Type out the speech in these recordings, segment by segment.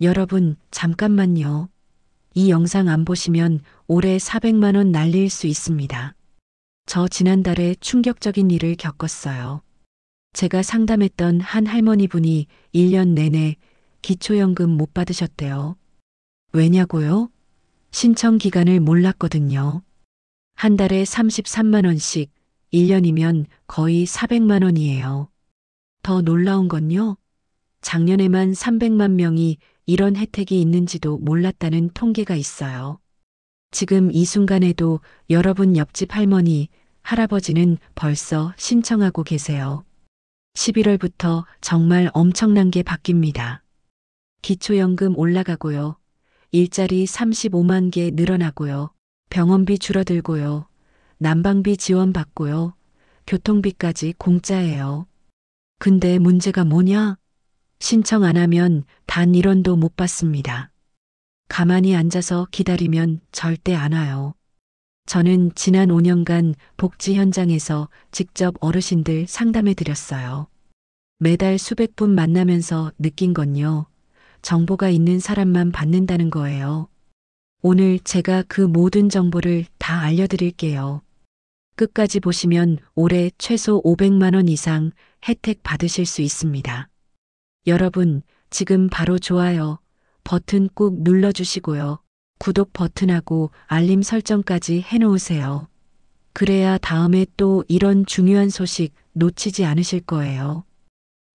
여러분, 잠깐만요. 이 영상 안 보시면 올해 400만 원 날릴 수 있습니다. 저 지난달에 충격적인 일을 겪었어요. 제가 상담했던 한 할머니 분이 1년 내내 기초연금 못 받으셨대요. 왜냐고요? 신청 기간을 몰랐거든요. 한 달에 33만 원씩 1년이면 거의 400만 원이에요. 더 놀라운 건요. 작년에만 300만 명이 이런 혜택이 있는지도 몰랐다는 통계가 있어요. 지금 이 순간에도 여러분 옆집 할머니, 할아버지는 벌써 신청하고 계세요. 11월부터 정말 엄청난 게 바뀝니다. 기초연금 올라가고요. 일자리 35만 개 늘어나고요. 병원비 줄어들고요. 난방비 지원받고요. 교통비까지 공짜예요. 근데 문제가 뭐냐? 신청 안 하면 단 1원도 못 받습니다. 가만히 앉아서 기다리면 절대 안 와요. 저는 지난 5년간 복지 현장에서 직접 어르신들 상담해 드렸어요. 매달 수백 분 만나면서 느낀 건요. 정보가 있는 사람만 받는다는 거예요. 오늘 제가 그 모든 정보를 다 알려드릴게요. 끝까지 보시면 올해 최소 500만 원 이상 혜택 받으실 수 있습니다. 여러분, 지금 바로 좋아요 버튼 꾹 눌러주시고요. 구독 버튼하고 알림 설정까지 해놓으세요. 그래야 다음에 또 이런 중요한 소식 놓치지 않으실 거예요.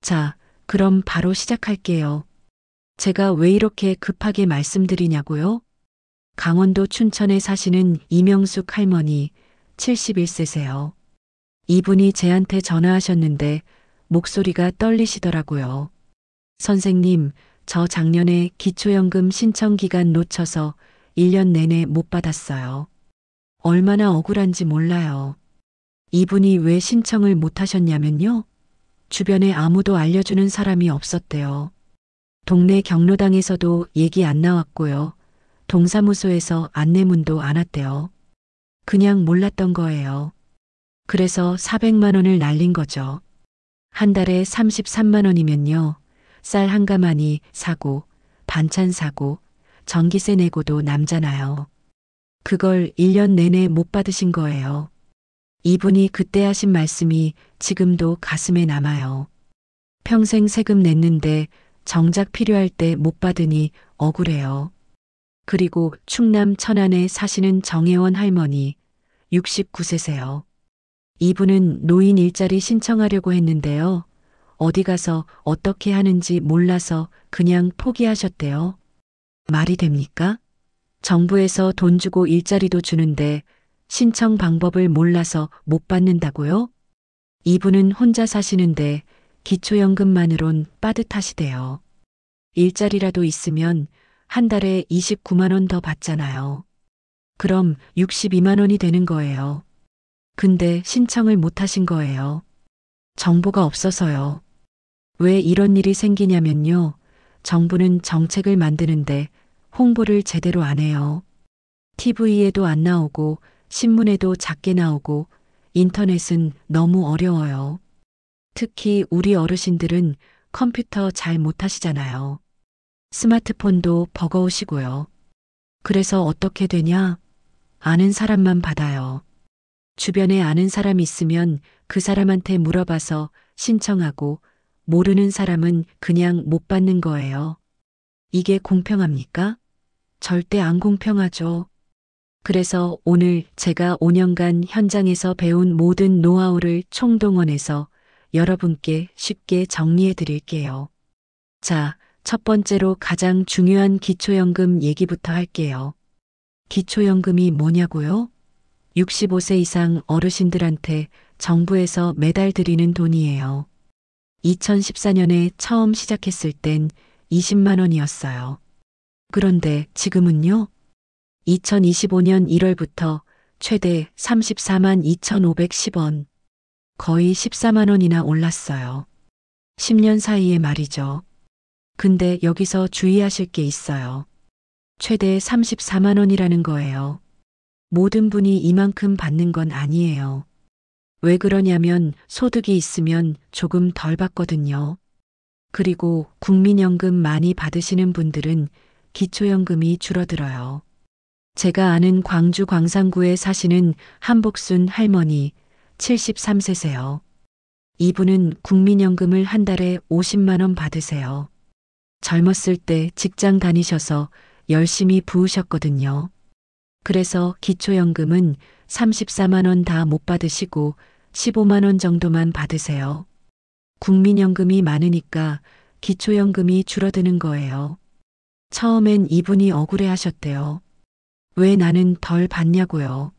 자, 그럼 바로 시작할게요. 제가 왜 이렇게 급하게 말씀드리냐고요? 강원도 춘천에 사시는 이명숙 할머니, 71세세요. 이분이 제한테 전화하셨는데 목소리가 떨리시더라고요. 선생님, 저 작년에 기초연금 신청 기간 놓쳐서 1년 내내 못 받았어요. 얼마나 억울한지 몰라요. 이분이 왜 신청을 못 하셨냐면요. 주변에 아무도 알려주는 사람이 없었대요. 동네 경로당에서도 얘기 안 나왔고요. 동사무소에서 안내문도 안 왔대요. 그냥 몰랐던 거예요. 그래서 400만 원을 날린 거죠. 한 달에 33만 원이면요. 쌀 한 가마니 사고, 반찬 사고, 전기세 내고도 남잖아요. 그걸 1년 내내 못 받으신 거예요. 이분이 그때 하신 말씀이 지금도 가슴에 남아요. 평생 세금 냈는데 정작 필요할 때 못 받으니 억울해요. 그리고 충남 천안에 사시는 정혜원 할머니, 69세세요. 이분은 노인 일자리 신청하려고 했는데요. 어디 가서 어떻게 하는지 몰라서 그냥 포기하셨대요. 말이 됩니까? 정부에서 돈 주고 일자리도 주는데 신청 방법을 몰라서 못 받는다고요? 이분은 혼자 사시는데 기초연금만으론 빠듯하시대요. 일자리라도 있으면 한 달에 29만 원 더 받잖아요. 그럼 62만 원이 되는 거예요. 근데 신청을 못 하신 거예요. 정보가 없어서요. 왜 이런 일이 생기냐면요. 정부는 정책을 만드는데 홍보를 제대로 안 해요. TV에도 안 나오고 신문에도 작게 나오고 인터넷은 너무 어려워요. 특히 우리 어르신들은 컴퓨터 잘 못하시잖아요. 스마트폰도 버거우시고요. 그래서 어떻게 되냐? 아는 사람만 받아요. 주변에 아는 사람 있으면 그 사람한테 물어봐서 신청하고 모르는 사람은 그냥 못 받는 거예요. 이게 공평합니까? 절대 안 공평하죠. 그래서 오늘 제가 5년간 현장에서 배운 모든 노하우를 총동원해서 여러분께 쉽게 정리해 드릴게요. 자, 첫 번째로 가장 중요한 기초연금 얘기부터 할게요. 기초연금이 뭐냐고요? 65세 이상 어르신들한테 정부에서 매달 드리는 돈이에요. 2014년에 처음 시작했을 땐 20만 원이었어요. 그런데 지금은요? 2025년 1월부터 최대 34만 2,510원, 거의 14만 원이나 올랐어요. 10년 사이에 말이죠. 근데 여기서 주의하실 게 있어요. 최대 34만 원이라는 거예요. 모든 분이 이만큼 받는 건 아니에요. 왜 그러냐면 소득이 있으면 조금 덜 받거든요. 그리고 국민연금 많이 받으시는 분들은 기초연금이 줄어들어요. 제가 아는 광주 광산구에 사시는 한복순 할머니 73세세요. 이분은 국민연금을 한 달에 50만 원 받으세요. 젊었을 때 직장 다니셔서 열심히 부으셨거든요. 그래서 기초연금은 34만 원 다 못 받으시고 15만 원 정도만 받으세요. 국민연금이 많으니까 기초연금이 줄어드는 거예요. 처음엔 이분이 억울해 하셨대요. 왜 나는 덜 받냐고요.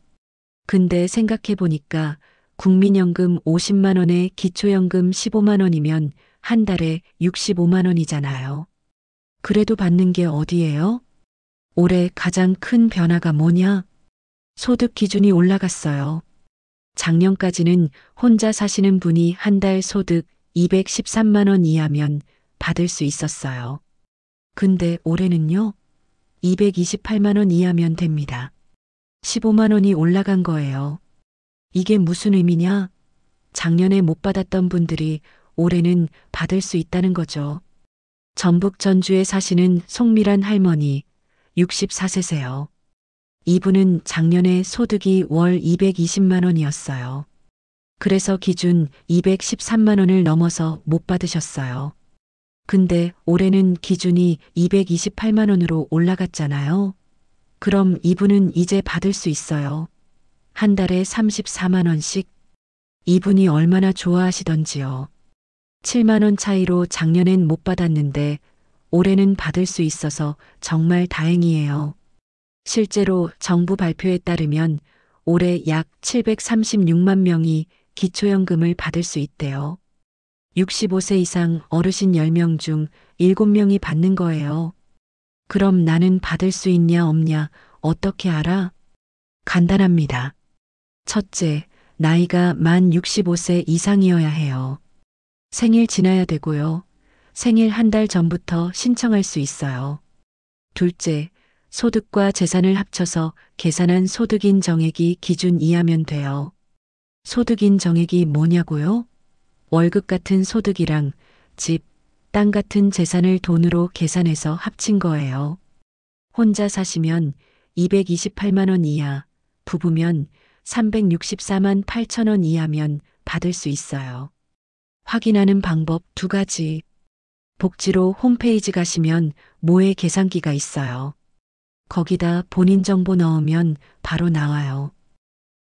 근데 생각해 보니까 국민연금 50만 원에 기초연금 15만 원이면 한 달에 65만 원이잖아요. 그래도 받는 게 어디예요? 올해 가장 큰 변화가 뭐냐? 소득 기준이 올라갔어요. 작년까지는 혼자 사시는 분이 한 달 소득 213만 원 이하면 받을 수 있었어요. 근데 올해는요? 228만 원 이하면 됩니다. 15만 원이 올라간 거예요. 이게 무슨 의미냐? 작년에 못 받았던 분들이 올해는 받을 수 있다는 거죠. 전북 전주에 사시는 송미란 할머니 64세세요. 이분은 작년에 소득이 월 220만 원이었어요. 그래서 기준 213만 원을 넘어서 못 받으셨어요. 근데 올해는 기준이 228만 원으로 올라갔잖아요. 그럼 이분은 이제 받을 수 있어요. 한 달에 34만 원씩. 이분이 얼마나 좋아하시던지요. 7만 원 차이로 작년엔 못 받았는데 올해는 받을 수 있어서 정말 다행이에요. 실제로 정부 발표에 따르면 올해 약 736만 명이 기초연금을 받을 수 있대요. 65세 이상 어르신 10명 중 7명이 받는 거예요. 그럼 나는 받을 수 있냐 없냐 어떻게 알아? 간단합니다. 첫째, 나이가 만 65세 이상이어야 해요. 생일 지나야 되고요. 생일 한 달 전부터 신청할 수 있어요. 둘째, 소득과 재산을 합쳐서 계산한 소득인 정액이 기준 이하면 돼요. 소득인 정액이 뭐냐고요? 월급 같은 소득이랑 집, 땅 같은 재산을 돈으로 계산해서 합친 거예요. 혼자 사시면 228만 원 이하, 부부면 364만 8천 원 이하면 받을 수 있어요. 확인하는 방법 두 가지. 복지로 홈페이지 가시면 모의 계산기가 있어요. 거기다 본인 정보 넣으면 바로 나와요.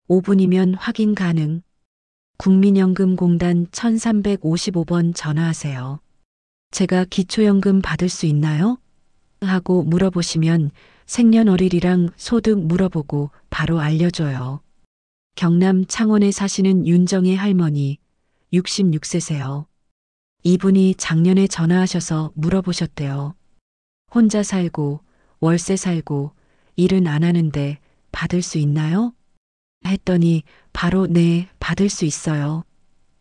5분이면 확인 가능. 국민연금공단 1355번 전화하세요. 제가 기초연금 받을 수 있나요? 하고 물어보시면 생년월일이랑 소득 물어보고 바로 알려줘요. 경남 창원에 사시는 윤정혜 할머니 66세세요. 이분이 작년에 전화하셔서 물어보셨대요. 혼자 살고 월세 살고 일은 안 하는데 받을 수 있나요? 했더니 바로 네, 받을 수 있어요.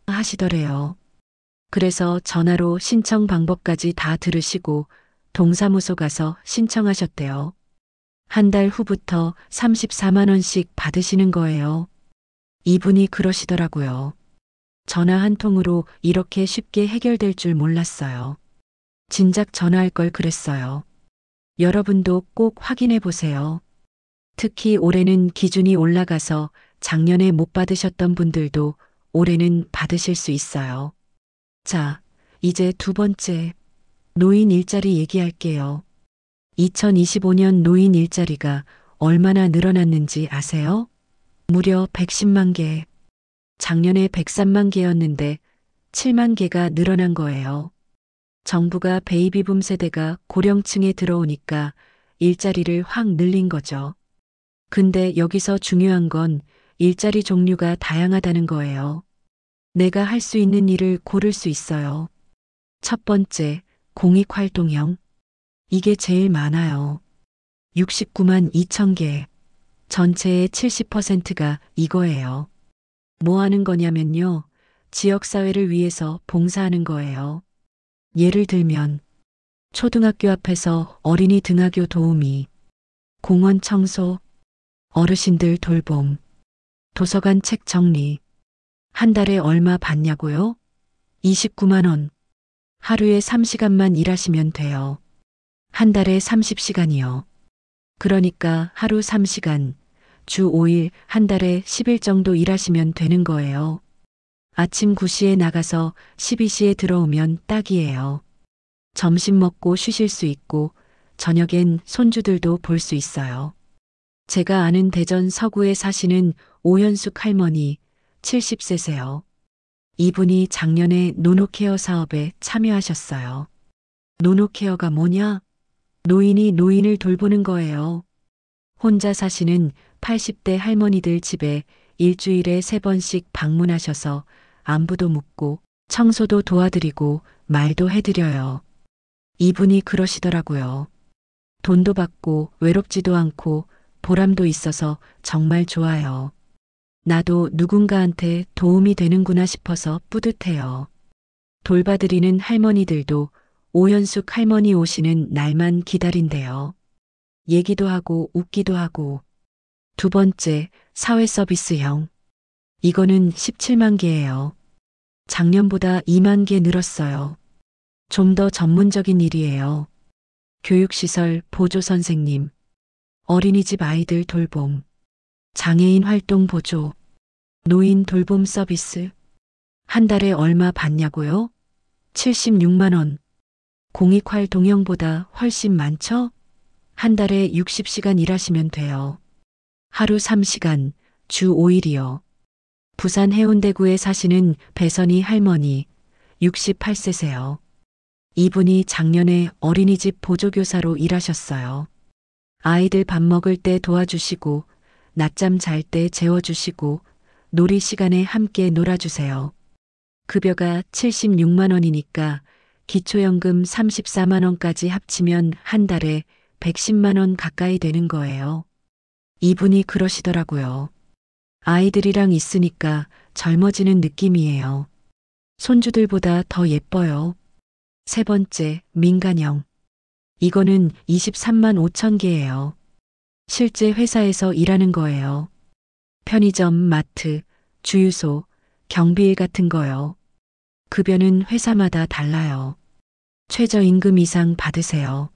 하시더래요. 그래서 전화로 신청 방법까지 다 들으시고 동사무소 가서 신청하셨대요. 한 달 후부터 34만 원씩 받으시는 거예요. 이분이 그러시더라고요. 전화 한 통으로 이렇게 쉽게 해결될 줄 몰랐어요. 진작 전화할 걸 그랬어요. 여러분도 꼭 확인해 보세요. 특히 올해는 기준이 올라가서 작년에 못 받으셨던 분들도 올해는 받으실 수 있어요. 자, 이제 두 번째, 노인 일자리 얘기할게요. 2025년 노인 일자리가 얼마나 늘어났는지 아세요? 무려 110만 개. 작년에 103만 개였는데 7만 개가 늘어난 거예요. 정부가 베이비붐 세대가 고령층에 들어오니까 일자리를 확 늘린 거죠. 근데 여기서 중요한 건 일자리 종류가 다양하다는 거예요. 내가 할 수 있는 일을 고를 수 있어요. 첫 번째, 공익활동형. 이게 제일 많아요. 69만 2천 개. 전체의 70%가 이거예요. 뭐 하는 거냐면요. 지역사회를 위해서 봉사하는 거예요. 예를 들면 초등학교 앞에서 어린이 등하교 도우미, 공원 청소, 어르신들 돌봄, 도서관 책 정리. 한 달에 얼마 받냐고요? 29만 원. 하루에 3시간만 일하시면 돼요. 한 달에 30시간이요. 그러니까 하루 3시간, 주 5일, 한 달에 10일 정도 일하시면 되는 거예요. 아침 9시에 나가서 12시에 들어오면 딱이에요. 점심 먹고 쉬실 수 있고, 저녁엔 손주들도 볼 수 있어요. 제가 아는 대전 서구에 사시는 오현숙 할머니, 70세세요. 이분이 작년에 노노케어 사업에 참여하셨어요. 노노케어가 뭐냐? 노인이 노인을 돌보는 거예요. 혼자 사시는 80대 할머니들 집에 일주일에 3번씩 방문하셔서 안부도 묻고 청소도 도와드리고 말도 해드려요. 이분이 그러시더라고요. 돈도 받고 외롭지도 않고 보람도 있어서 정말 좋아요. 나도 누군가한테 도움이 되는구나 싶어서 뿌듯해요. 돌봐드리는 할머니들도 오현숙 할머니 오시는 날만 기다린대요. 얘기도 하고 웃기도 하고. 두 번째, 사회 서비스형. 이거는 17만 개예요. 작년보다 2만 개 늘었어요. 좀 더 전문적인 일이에요. 교육시설 보조 선생님, 어린이집 아이들 돌봄, 장애인 활동 보조, 노인 돌봄 서비스. 한 달에 얼마 받냐고요? 76만 원. 공익활 동형보다 훨씬 많죠? 한 달에 60시간 일하시면 돼요. 하루 3시간, 주 5일이요. 부산 해운대구에 사시는 배선희 할머니, 68세세요. 이분이 작년에 어린이집 보조교사로 일하셨어요. 아이들 밥 먹을 때 도와주시고, 낮잠 잘 때 재워주시고, 놀이 시간에 함께 놀아주세요. 급여가 76만 원이니까 기초연금 34만 원까지 합치면 한 달에 110만 원 가까이 되는 거예요. 이분이 그러시더라고요. 아이들이랑 있으니까 젊어지는 느낌이에요. 손주들보다 더 예뻐요. 세 번째, 민간형. 이거는 23만 5천 개예요. 실제 회사에서 일하는 거예요. 편의점, 마트, 주유소, 경비일 같은 거요. 급여는 회사마다 달라요. 최저임금 이상 받으세요.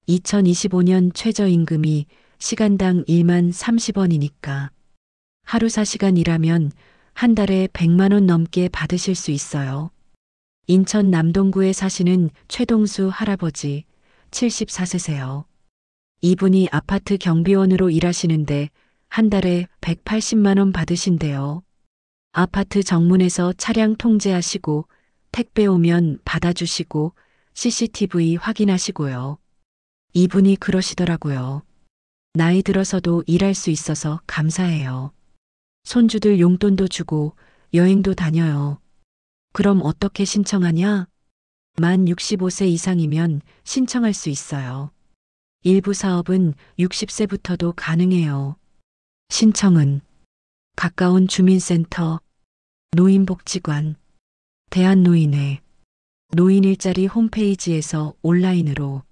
2025년 최저임금이 시간당 1만 30원이니까 하루 4시간 일하면 한 달에 100만 원 넘게 받으실 수 있어요. 인천 남동구에 사시는 최동수 할아버지 74세세요. 이분이 아파트 경비원으로 일하시는데 한 달에 180만 원 받으신대요. 아파트 정문에서 차량 통제하시고 택배 오면 받아주시고 CCTV 확인하시고요. 이분이 그러시더라고요. 나이 들어서도 일할 수 있어서 감사해요. 손주들 용돈도 주고 여행도 다녀요. 그럼 어떻게 신청하냐? 만 65세 이상이면 신청할 수 있어요. 일부 사업은 60세부터도 가능해요. 신청은 가까운 주민센터, 노인복지관, 대한노인회, 노인 일자리 홈페이지에서 온라인으로.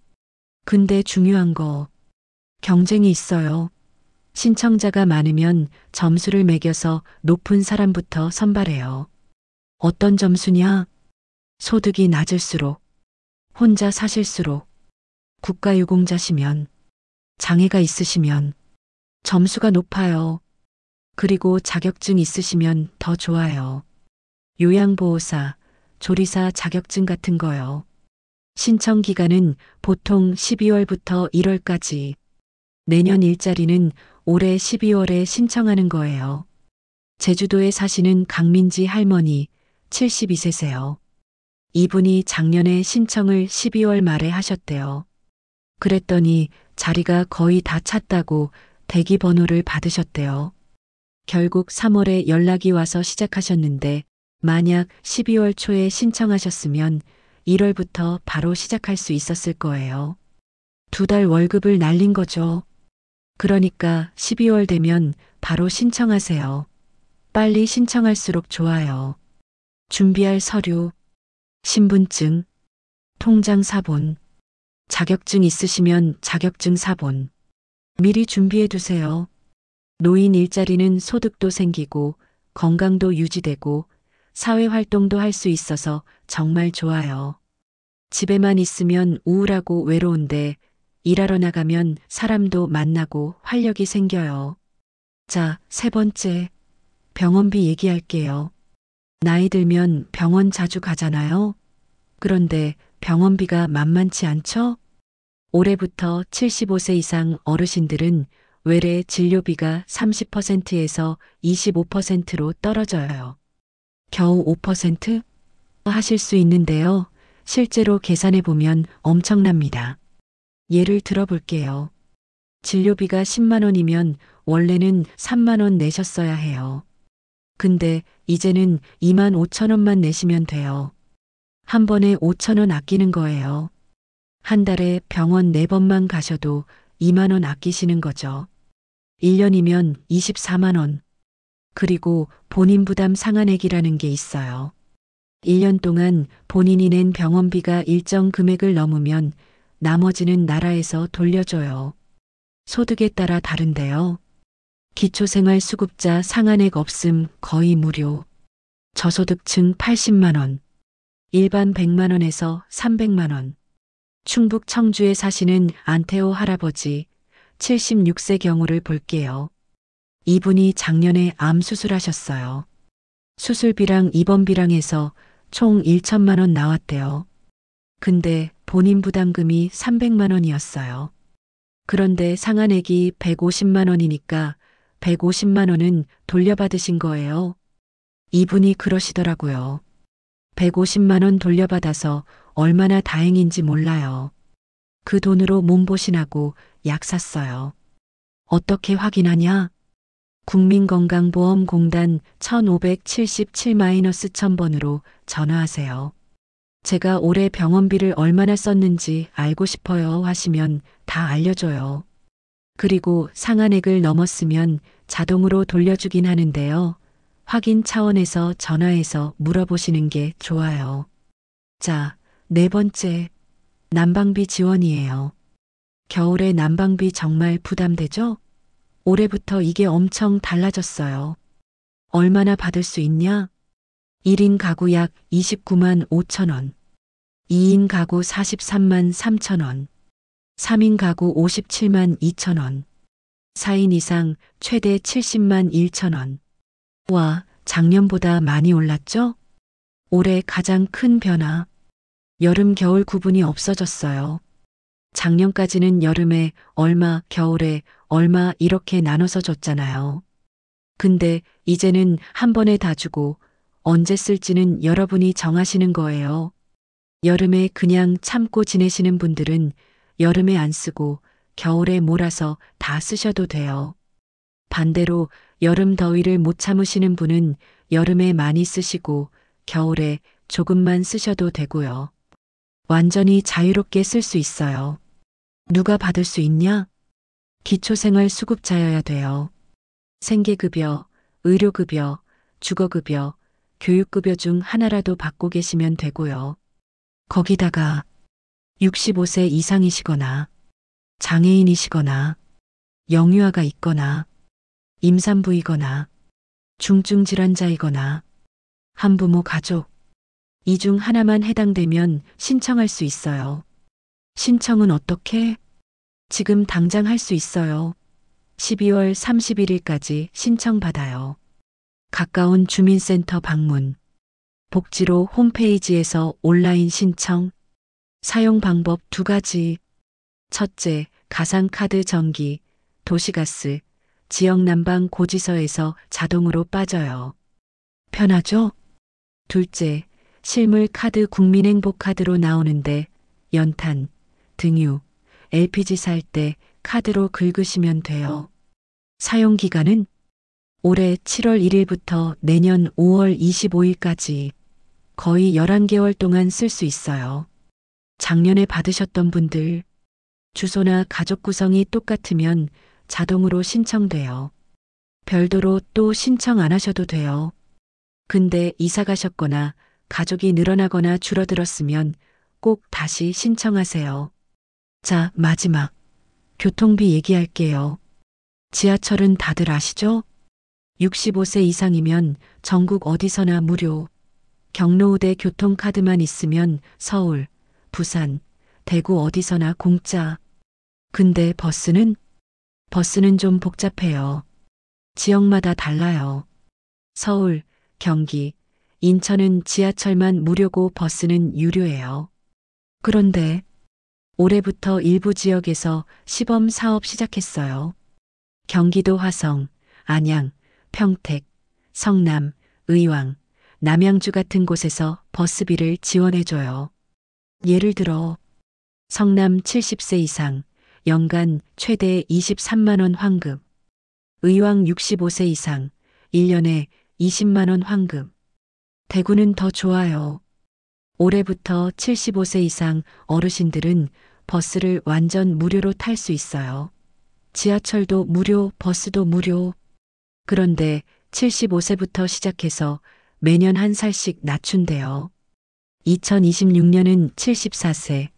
근데 중요한 거, 경쟁이 있어요. 신청자가 많으면 점수를 매겨서 높은 사람부터 선발해요. 어떤 점수냐? 소득이 낮을수록, 혼자 사실수록, 국가유공자시면, 장애가 있으시면, 점수가 높아요. 그리고 자격증 있으시면 더 좋아요. 요양보호사, 조리사 자격증 같은 거요. 신청 기간은 보통 12월부터 1월까지. 내년 일자리는 올해 12월에 신청하는 거예요. 제주도에 사시는 강민지 할머니, 72세세요. 이분이 작년에 신청을 12월 말에 하셨대요. 그랬더니 자리가 거의 다 찼다고 대기 번호를 받으셨대요. 결국 3월에 연락이 와서 시작하셨는데 만약 12월 초에 신청하셨으면 1월부터 바로 시작할 수 있었을 거예요. 2달 월급을 날린 거죠. 그러니까 12월 되면 바로 신청하세요. 빨리 신청할수록 좋아요. 준비할 서류, 신분증, 통장 사본, 자격증 있으시면 자격증 사본. 미리 준비해 두세요. 노인 일자리는 소득도 생기고 건강도 유지되고 사회활동도 할 수 있어서 정말 좋아요. 집에만 있으면 우울하고 외로운데 일하러 나가면 사람도 만나고 활력이 생겨요. 자, 세 번째. 병원비 얘기할게요. 나이 들면 병원 자주 가잖아요. 그런데 병원비가 만만치 않죠? 올해부터 75세 이상 어르신들은 외래 진료비가 30%에서 25%로 떨어져요. 겨우 5%? 하실 수 있는데요. 실제로 계산해 보면 엄청납니다. 예를 들어 볼게요. 진료비가 10만 원이면 원래는 3만 원 내셨어야 해요. 근데 이제는 2만 5천 원만 내시면 돼요. 한 번에 5천 원 아끼는 거예요. 한 달에 병원 4번만 가셔도 2만 원 아끼시는 거죠. 1년이면 24만 원. 그리고 본인 부담 상한액이라는 게 있어요. 1년 동안 본인이 낸 병원비가 일정 금액을 넘으면 나머지는 나라에서 돌려줘요. 소득에 따라 다른데요. 기초생활수급자 상한액 없음 거의 무료. 저소득층 80만 원. 일반 100만 원에서 300만 원. 충북 청주에 사시는 안태호 할아버지 76세 경우를 볼게요. 이분이 작년에 암 수술하셨어요. 수술비랑 입원비랑 해서 총 1천만 원 나왔대요. 근데 본인 부담금이 300만 원이었어요. 그런데 상한액이 150만 원이니까 150만 원은 돌려받으신 거예요. 이분이 그러시더라고요. 150만 원 돌려받아서 얼마나 다행인지 몰라요. 그 돈으로 몸보신하고 약 샀어요. 어떻게 확인하냐? 국민건강보험공단 1577-1000번으로 전화하세요. 제가 올해 병원비를 얼마나 썼는지 알고 싶어요 하시면 다 알려줘요. 그리고 상한액을 넘었으면 자동으로 돌려주긴 하는데요. 확인 차원에서 전화해서 물어보시는 게 좋아요. 자, 네 번째. 난방비 지원이에요. 겨울에 난방비 정말 부담되죠? 올해부터 이게 엄청 달라졌어요. 얼마나 받을 수 있냐? 1인 가구 약 29만 5천 원. 2인 가구 43만 3천 원. 3인 가구 57만 2천 원. 4인 이상 최대 70만 1천 원. 와, 작년보다 많이 올랐죠? 올해 가장 큰 변화. 여름 겨울 구분이 없어졌어요. 작년까지는 여름에 얼마, 겨울에 얼마 이렇게 나눠서 줬잖아요. 근데 이제는 한 번에 다 주고 언제 쓸지는 여러분이 정하시는 거예요. 여름에 그냥 참고 지내시는 분들은 여름에 안 쓰고 겨울에 몰아서 다 쓰셔도 돼요. 반대로 여름 더위를 못 참으시는 분은 여름에 많이 쓰시고 겨울에 조금만 쓰셔도 되고요. 완전히 자유롭게 쓸 수 있어요. 누가 받을 수 있냐? 기초생활수급자여야 돼요. 생계급여, 의료급여, 주거급여, 교육급여 중 하나라도 받고 계시면 되고요. 거기다가 65세 이상이시거나 장애인이시거나 영유아가 있거나 임산부이거나 중증질환자이거나 한부모 가족 이 중 하나만 해당되면 신청할 수 있어요. 신청은 어떻게? 지금 당장 할 수 있어요. 12월 31일까지 신청받아요. 가까운 주민센터 방문. 복지로 홈페이지에서 온라인 신청. 사용 방법 2가지. 첫째, 가상카드 전기, 도시가스, 지역난방 고지서에서 자동으로 빠져요. 편하죠? 둘째, 실물 카드 국민행복카드로 나오는데 연탄, 등유, LPG 살 때 카드로 긁으시면 돼요. 사용 기간은 올해 7월 1일부터 내년 5월 25일까지 거의 11개월 동안 쓸 수 있어요. 작년에 받으셨던 분들, 주소나 가족 구성이 똑같으면 자동으로 신청돼요. 별도로 또 신청 안 하셔도 돼요. 근데 이사 가셨거나 가족이 늘어나거나 줄어들었으면 꼭 다시 신청하세요. 자, 마지막. 교통비 얘기할게요. 지하철은 다들 아시죠? 65세 이상이면 전국 어디서나 무료. 경로우대 교통카드만 있으면 서울, 부산, 대구 어디서나 공짜. 근데 버스는 좀 복잡해요. 지역마다 달라요. 서울, 경기, 인천은 지하철만 무료고 버스는 유료예요. 그런데 올해부터 일부 지역에서 시범 사업 시작했어요. 경기도 화성, 안양, 평택, 성남, 의왕, 남양주 같은 곳에서 버스비를 지원해줘요. 예를 들어 성남 70세 이상 연간 최대 23만 원 환급, 의왕 65세 이상 1년에 20만 원 환급. 대구는 더 좋아요. 올해부터 75세 이상 어르신들은 버스를 완전 무료로 탈 수 있어요. 지하철도 무료, 버스도 무료. 그런데 75세부터 시작해서 매년 한 살씩 낮춘대요. 2026년은 74세,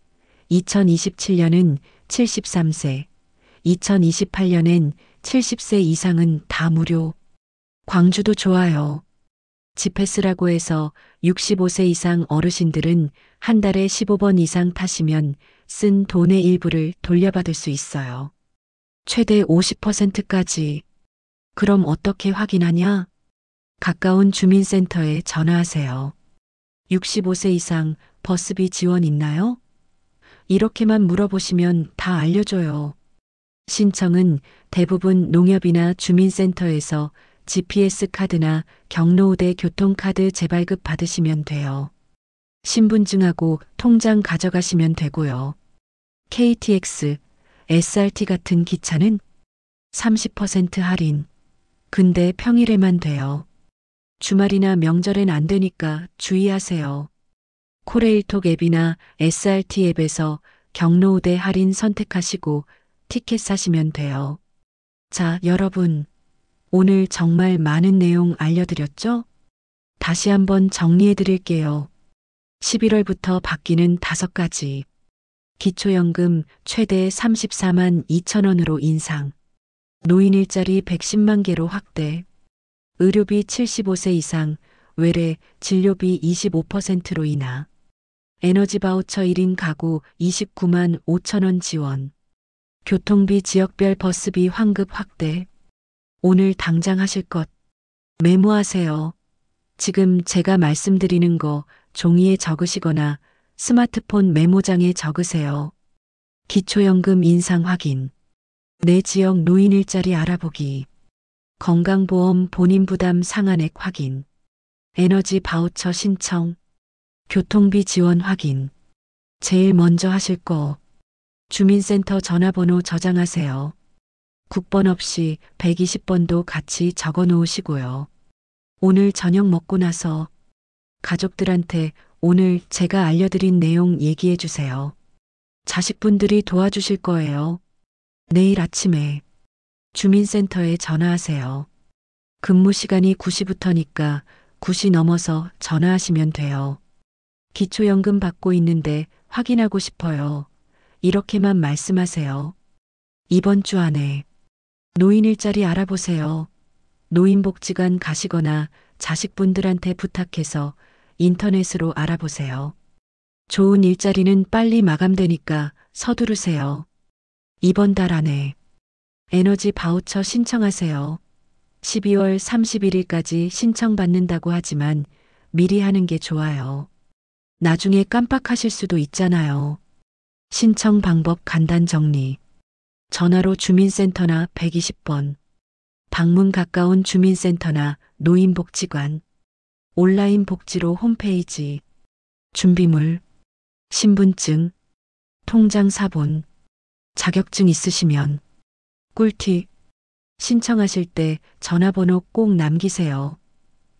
2027년은 73세, 2028년엔 70세 이상은 다 무료. 광주도 좋아요. 지패스라고 해서 65세 이상 어르신들은 한 달에 15번 이상 타시면 쓴 돈의 일부를 돌려받을 수 있어요. 최대 50%까지. 그럼 어떻게 확인하냐? 가까운 주민센터에 전화하세요. 65세 이상 버스비 지원 있나요? 이렇게만 물어보시면 다 알려줘요. 신청은 대부분 농협이나 주민센터에서 GPS 카드나 경로우대 교통카드 재발급 받으시면 돼요. 신분증하고 통장 가져가시면 되고요. KTX, SRT 같은 기차는 30% 할인. 근데 평일에만 돼요. 주말이나 명절엔 안 되니까 주의하세요. 코레일톡 앱이나 SRT 앱에서 경로우대 할인 선택하시고 티켓 사시면 돼요. 자, 여러분. 오늘 정말 많은 내용 알려드렸죠? 다시 한번 정리해 드릴게요. 11월부터 바뀌는 5가지. 기초연금 최대 34만 2천 원으로 인상. 노인 일자리 110만 개로 확대. 의료비 75세 이상, 외래, 진료비 25%로 인하. 에너지 바우처 1인 가구 29만 5천 원 지원. 교통비 지역별 버스비 환급 확대. 오늘 당장 하실 것 메모하세요. 지금 제가 말씀드리는 거 종이에 적으시거나 스마트폰 메모장에 적으세요. 기초연금 인상 확인. 내 지역 노인 일자리 알아보기. 건강보험 본인 부담 상한액 확인. 에너지 바우처 신청. 교통비 지원 확인. 제일 먼저 하실 거. 주민센터 전화번호 저장하세요. 국번 없이 120번도 같이 적어 놓으시고요. 오늘 저녁 먹고 나서 가족들한테 오늘 제가 알려드린 내용 얘기해 주세요. 자식분들이 도와주실 거예요. 내일 아침에 주민센터에 전화하세요. 근무 시간이 9시부터니까 9시 넘어서 전화하시면 돼요. 기초연금 받고 있는데 확인하고 싶어요. 이렇게만 말씀하세요. 이번 주 안에 노인 일자리 알아보세요. 노인복지관 가시거나 자식분들한테 부탁해서 인터넷으로 알아보세요. 좋은 일자리는 빨리 마감되니까 서두르세요. 이번 달 안에 에너지 바우처 신청하세요. 12월 31일까지 신청받는다고 하지만 미리 하는 게 좋아요. 나중에 깜빡하실 수도 있잖아요. 신청 방법 간단 정리. 전화로 주민센터나 120번, 방문 가까운 주민센터나 노인복지관, 온라인 복지로 홈페이지, 준비물, 신분증, 통장 사본, 자격증 있으시면, 꿀팁, 신청하실 때 전화번호 꼭 남기세요.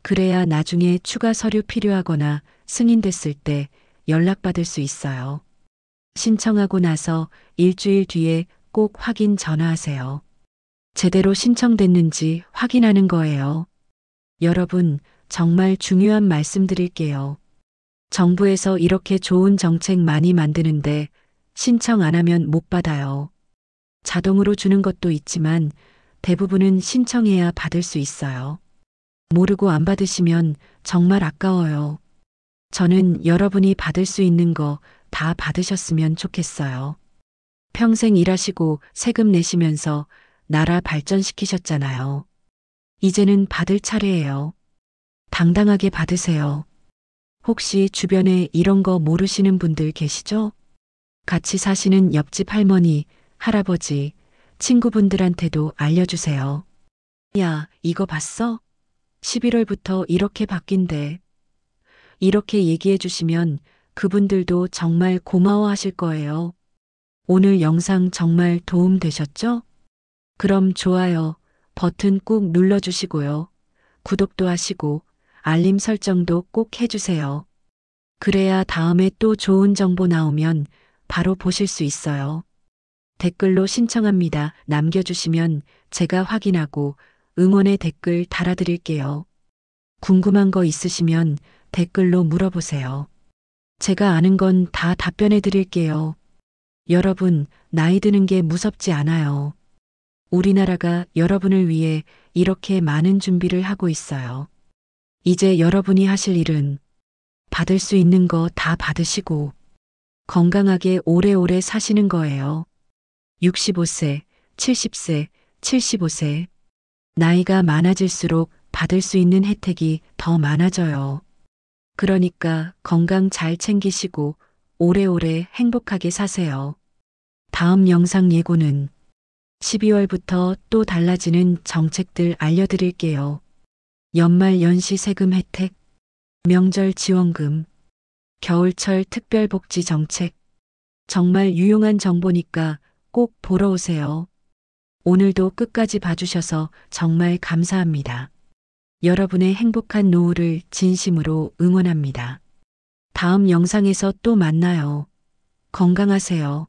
그래야 나중에 추가 서류 필요하거나 승인됐을 때 연락받을 수 있어요. 신청하고 나서 일주일 뒤에 꼭 확인 전화하세요. 제대로 신청됐는지 확인하는 거예요. 여러분, 정말 중요한 말씀 드릴게요. 정부에서 이렇게 좋은 정책 많이 만드는데 신청 안 하면 못 받아요. 자동으로 주는 것도 있지만 대부분은 신청해야 받을 수 있어요. 모르고 안 받으시면 정말 아까워요. 저는 여러분이 받을 수 있는 거 다 받으셨으면 좋겠어요. 평생 일하시고 세금 내시면서 나라 발전시키셨잖아요. 이제는 받을 차례예요. 당당하게 받으세요. 혹시 주변에 이런 거 모르시는 분들 계시죠? 같이 사시는 옆집 할머니, 할아버지, 친구분들한테도 알려주세요. 야, 이거 봤어? 11월부터 이렇게 바뀐대. 이렇게 얘기해 주시면 그분들도 정말 고마워하실 거예요. 오늘 영상 정말 도움 되셨죠? 그럼 좋아요 버튼 꾹 눌러주시고요. 구독도 하시고 알림 설정도 꼭 해주세요. 그래야 다음에 또 좋은 정보 나오면 바로 보실 수 있어요. 댓글로 신청합니다. 남겨주시면 제가 확인하고 응원의 댓글 달아드릴게요. 궁금한 거 있으시면 댓글로 물어보세요. 제가 아는 건 다 답변해 드릴게요. 여러분, 나이 드는 게 무섭지 않아요. 우리나라가 여러분을 위해 이렇게 많은 준비를 하고 있어요. 이제 여러분이 하실 일은 받을 수 있는 거 다 받으시고 건강하게 오래오래 사시는 거예요. 65세, 70세, 75세. 나이가 많아질수록 받을 수 있는 혜택이 더 많아져요. 그러니까 건강 잘 챙기시고 오래오래 행복하게 사세요. 다음 영상 예고는 12월부터 또 달라지는 정책들 알려드릴게요. 연말 연시 세금 혜택, 명절 지원금, 겨울철 특별복지 정책. 정말 유용한 정보니까 꼭 보러 오세요. 오늘도 끝까지 봐주셔서 정말 감사합니다. 여러분의 행복한 노후를 진심으로 응원합니다. 다음 영상에서 또 만나요. 건강하세요.